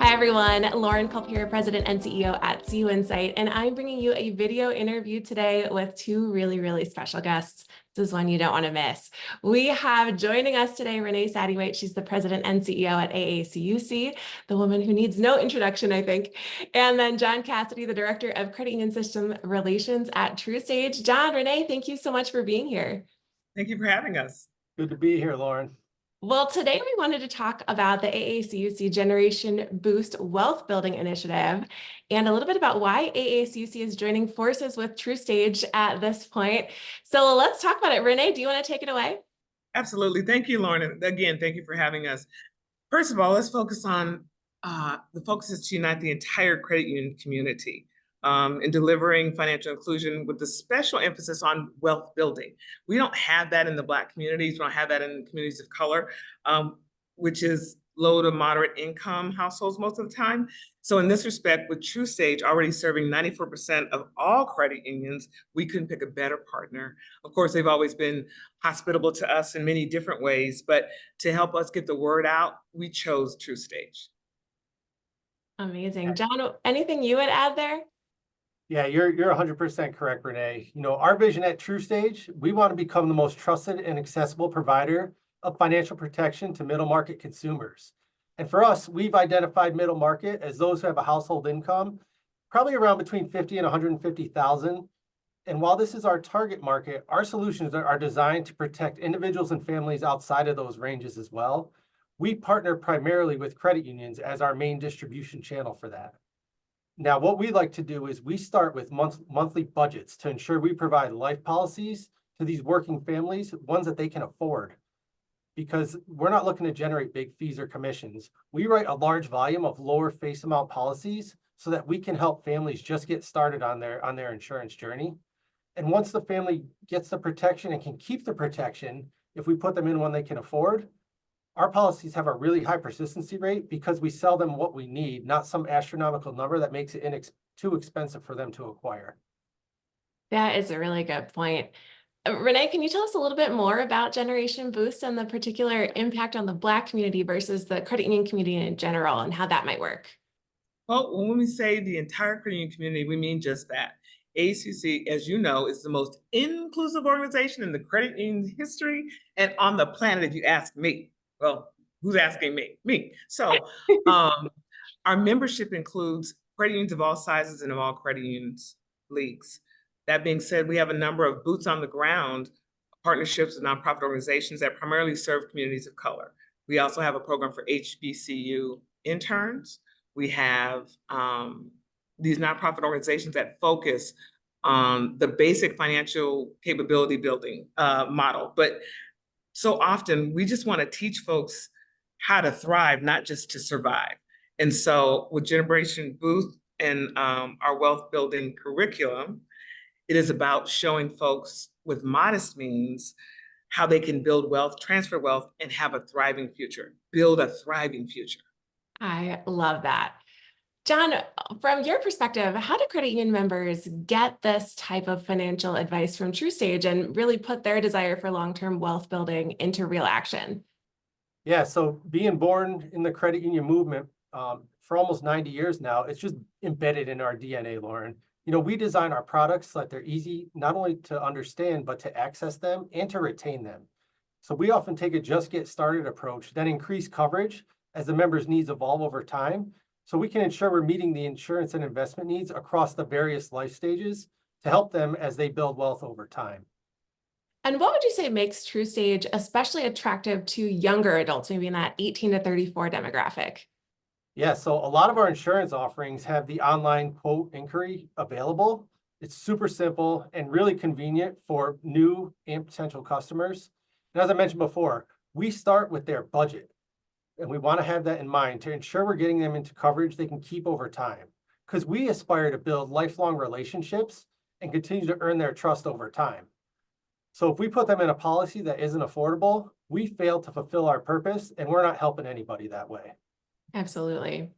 Hi everyone, Lauren Culp here, President and CEO at CUInsight, and I'm bringing you a video interview today with two really special guests. This is one you don't want to miss. We have joining us today Renée Sattiewhite. She's the President and CEO at AACUC, the woman who needs no introduction, I think. And then John Cassidy, the Director of Credit Union System Relations at TruStage. John, Renée, thank you so much for being here. Thank you for having us. Good to be here, Lauren. Well, today we wanted to talk about the AACUC Generation Boost Wealth Building Initiative and a little bit about why AACUC is joining forces with TruStage at this point. So let's talk about it. Renée, do you want to take it away? Absolutely. Thank you, Lauren. And again, thank you for having us. First of all, let's focus on the focus is to unite the entire credit union community in delivering financial inclusion with the special emphasis on wealth building. We don't have that in the Black communities. We don't have that in communities of color, which is low to moderate income households most of the time. So in this respect, with TruStage already serving 94% of all credit unions, we couldn't pick a better partner. Of course, they've always been hospitable to us in many different ways, but to help us get the word out, we chose TruStage. Amazing. John, anything you would add there? Yeah, you're 100% correct, Renée. You know, our vision at TruStage, we want to become the most trusted and accessible provider of financial protection to middle market consumers. And for us, we've identified middle market as those who have a household income, probably around between 50 and 150,000. And while this is our target market, our solutions are designed to protect individuals and families outside of those ranges as well. We partner primarily with credit unions as our main distribution channel for that. Now, what we like to do is we start with monthly budgets to ensure we provide life policies to these working families, ones that they can afford, because we're not looking to generate big fees or commissions. We write a large volume of lower face amount policies so that we can help families just get started on their insurance journey. And once the family gets the protection and can keep the protection, if we put them in one they can afford, our policies have a really high persistency rate because we sell them what we need, not some astronomical number that makes it too expensive for them to acquire. That is a really good point. Renée, can you tell us a little bit more about Generation Boost and the particular impact on the Black community versus the credit union community in general and how that might work? Well, when we say the entire credit union community, we mean just that. AACUC, as you know, is the most inclusive organization in the credit union history and on the planet, if you ask me. Well, who's asking me? Me. So our membership includes credit unions of all sizes and of all credit unions leagues. That being said, we have a number of boots on the ground partnerships with nonprofit organizations that primarily serve communities of color. We also have a program for HBCU interns. We have these nonprofit organizations that focus on the basic financial capability building model. But so often we just want to teach folks how to thrive, not just to survive. And so with Generation Boost and our wealth building curriculum, it is about showing folks with modest means how they can build wealth, transfer wealth, and have a thriving future, build a thriving future. I love that. John, from your perspective, how do credit union members get this type of financial advice from TruStage and really put their desire for long-term wealth building into real action? Yeah, so being born in the credit union movement for almost 90 years now, it's just embedded in our DNA, Lauren. You know, we design our products so that they're easy, not only to understand, but to access them and to retain them. So we often take a just get started approach, then increase coverage as the members' needs evolve over time. So we can ensure we're meeting the insurance and investment needs across the various life stages to help them as they build wealth over time. And what would you say makes TruStage especially attractive to younger adults, maybe in that 18 to 34 demographic? Yeah, so a lot of our insurance offerings have the online quote inquiry available. It's super simple and really convenient for new and potential customers. And as I mentioned before, we start with their budget. And we want to have that in mind to ensure we're getting them into coverage they can keep over time, because we aspire to build lifelong relationships and continue to earn their trust over time. So if we put them in a policy that isn't affordable, we fail to fulfill our purpose, and we're not helping anybody that way. Absolutely.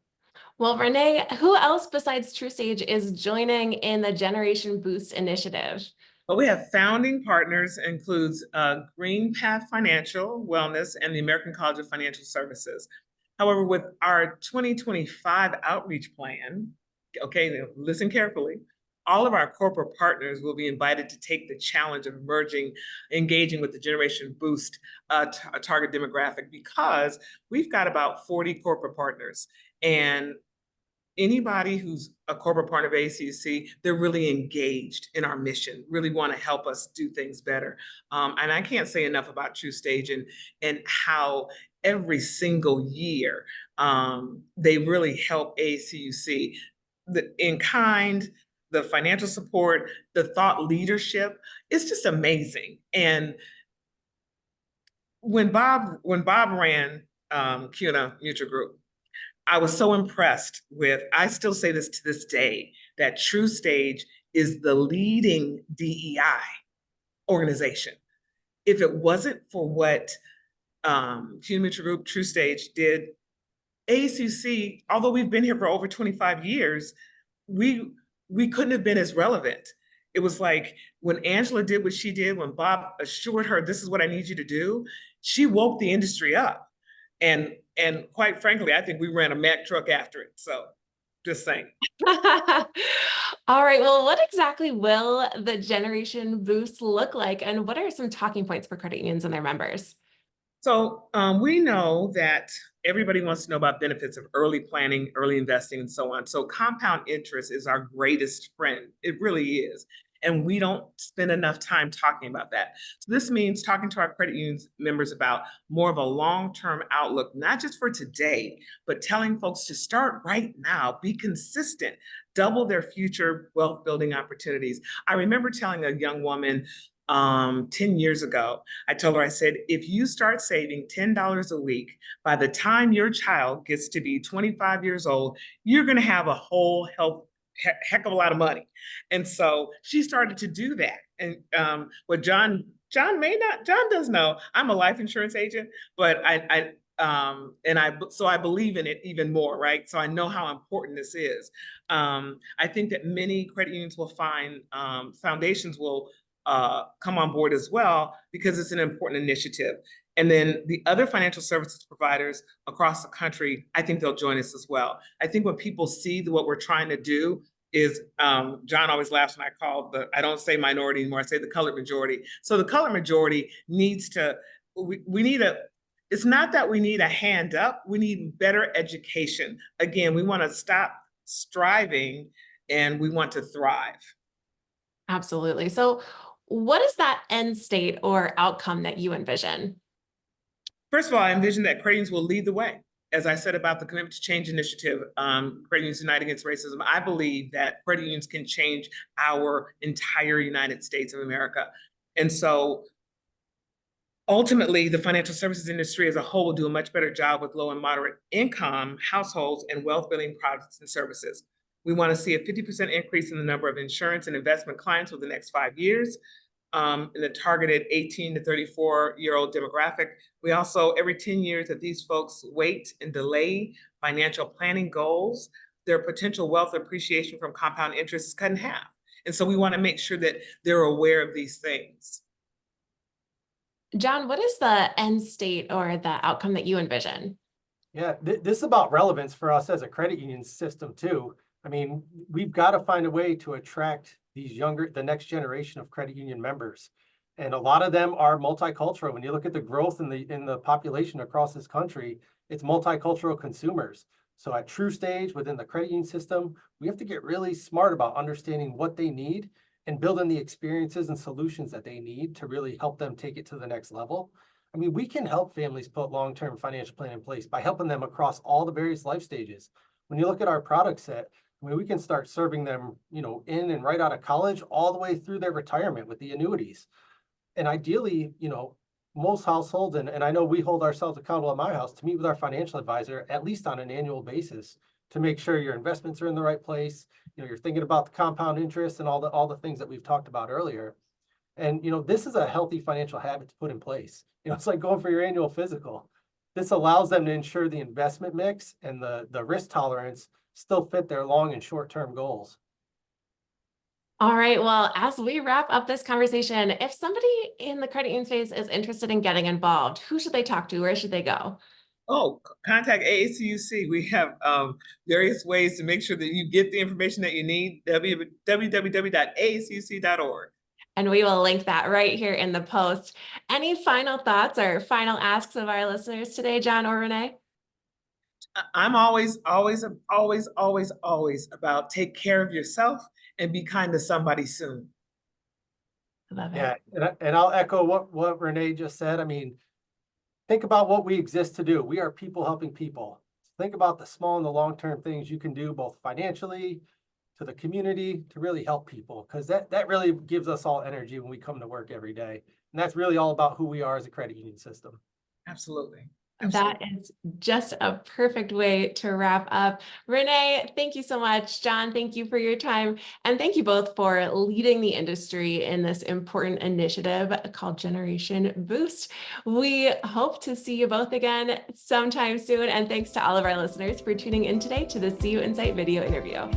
Well, Renée, who else besides TruStage is joining in the Generation Boost initiative? Well, we have founding partners, includes Green Path Financial Wellness and the American College of Financial Services. However, with our 2025 outreach plan, okay, now listen carefully, all of our corporate partners will be invited to take the challenge of engaging with the Generation Boost target demographic, because we've got about 40 corporate partners. And anybody who's a corporate partner of AACUC, they're really engaged in our mission, really want to help us do things better. And I can't say enough about TruStage and how every single year they really help AACUC in kind, the financial support, the thought leadership. It's just amazing. And when Bob ran CUNA Mutual Group, I was so impressed with, I still say this to this day, that TruStage is the leading DEI organization. If it wasn't for what CUNA Mutual Group, TruStage did, AACUC, although we've been here for over 25 years, we couldn't have been as relevant. It was like when Angela did what she did, when Bob assured her, this is what I need you to do, she woke the industry up. And quite frankly, I think we ran a Mack truck after it. So just saying. All right. Well, what exactly will the Generation Boost look like? And what are some talking points for credit unions and their members? So we know that everybody wants to know about benefits of early planning, early investing, and so on. So compound interest is our greatest friend. It really is. And we don't spend enough time talking about that. So this means talking to our credit unions members about more of a long-term outlook, not just for today, but telling folks to start right now, be consistent, double their future wealth building opportunities. I remember telling a young woman 10 years ago, I told her, I said, if you start saving $10 a week, by the time your child gets to be 25 years old, you're going to have a whole heck of a lot of money. And so she started to do that. And what John does know, I'm a life insurance agent, but so I believe in it even more, right? So I know how important this is. I think that many credit unions will find foundations will come on board as well, because it's an important initiative. And then the other financial services providers across the country, I think they'll join us as well. I think when people see what we're trying to do is, John always laughs when I don't say minority anymore, I say the colored majority. So the colored majority needs to, it's not that we need a hand up, we need better education. Again, we want to stop striving and we want to thrive. Absolutely. So what is that end state or outcome that you envision? First of all, I envision that credit unions will lead the way. As I said about the Commitment to Change initiative, Credit Unions Unite Against Racism, I believe that credit unions can change our entire United States of America. And so ultimately, the financial services industry as a whole will do a much better job with low and moderate income households and wealth building products and services. We want to see a 50% increase in the number of insurance and investment clients over the next 5 years. In the targeted 18 to 34-year-old demographic. We also, every 10 years that these folks wait and delay financial planning goals, their potential wealth appreciation from compound interest is cut in half. And so we want to make sure that they're aware of these things. John, what is the end state or the outcome that you envision? Yeah, this is about relevance for us as a credit union system too. I mean, we've got to find a way to attract the next generation of credit union members. And a lot of them are multicultural. When you look at the growth in the population across this country, it's multicultural consumers. So at TruStage, within the credit union system, we have to get really smart about understanding what they need and building the experiences and solutions that they need to really help them take it to the next level. I mean, we can help families put long-term financial plan in place by helping them across all the various life stages. When you look at our product set, I mean, we can start serving them, in and right out of college, all the way through their retirement with the annuities. And ideally, most households, and I know we hold ourselves accountable at my house to meet with our financial advisor at least on an annual basis to make sure your investments are in the right place. You're thinking about the compound interest and all the things that we've talked about earlier. And, this is a healthy financial habit to put in place. It's like going for your annual physical. This allows them to ensure the investment mix and the risk tolerance still fit their long and short-term goals. All right. Well, as we wrap up this conversation, if somebody in the credit union space is interested in getting involved, who should they talk to? Where should they go? Oh, contact AACUC. We have various ways to make sure that you get the information that you need. www.aacuc.org. And we will link that right here in the post. Any final thoughts or final asks of our listeners today, John or Renee? I'm always about take care of yourself and be kind to somebody soon. Love it. Yeah, and I'll echo what Renee just said. I mean, think about what we exist to do. We are people helping people. Think about the small and the long-term things you can do, both financially, to the community, to really help people, because that really gives us all energy when we come to work every day. And that's really all about who we are as a credit union system. Absolutely. That is just a perfect way to wrap up. Renee, thank you so much. John, thank you for your time. And thank you both for leading the industry in this important initiative called Generation Boost. We hope to see you both again sometime soon. And thanks to all of our listeners for tuning in today to the CUInsight video interview.